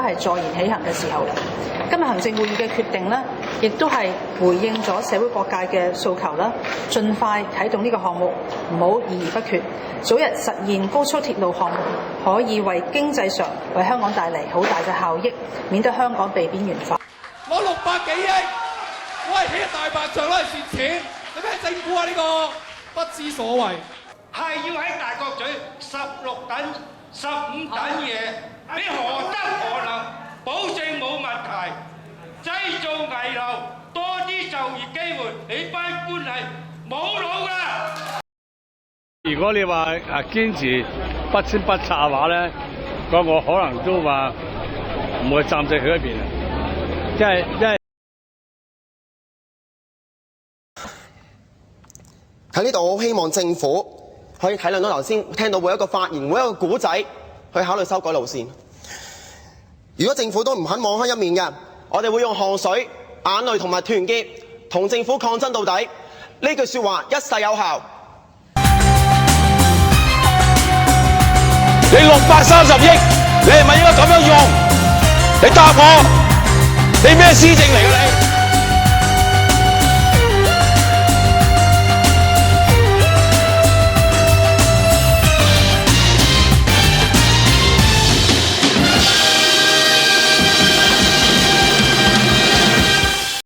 係坐言起行嘅時候啦。今日行政會議嘅決定呢，亦都係回應咗社會各界嘅訴求啦，盡快啟動呢個項目，唔好議而不決，早日實現高速鐵路項目，可以為經濟上為香港帶嚟好大嘅效益，免得香港被邊緣化。攞600幾億，喂，起大白象攞嚟蝕錢，你咩政府啊？呢個不知所謂，係要喺大角咀16等、15等嘢，你何德何能保證冇問題？製造危樓，多啲就業機會，你班官係冇腦㗎。如果你話堅持不遷不拆嘅話咧，咁我可能都話唔會站在佢一邊啊，因為喺呢度，我好希望政府可以體諒到頭先聽到每一個發言、每一個故仔，去考慮修改路線。如果政府都唔肯網開一面嘅，我哋會用汗水、眼淚同埋團結，同政府抗爭到底。呢句說話一世有效。你630億，你係咪應該咁樣用？你答我，你咩施政嚟㗎你？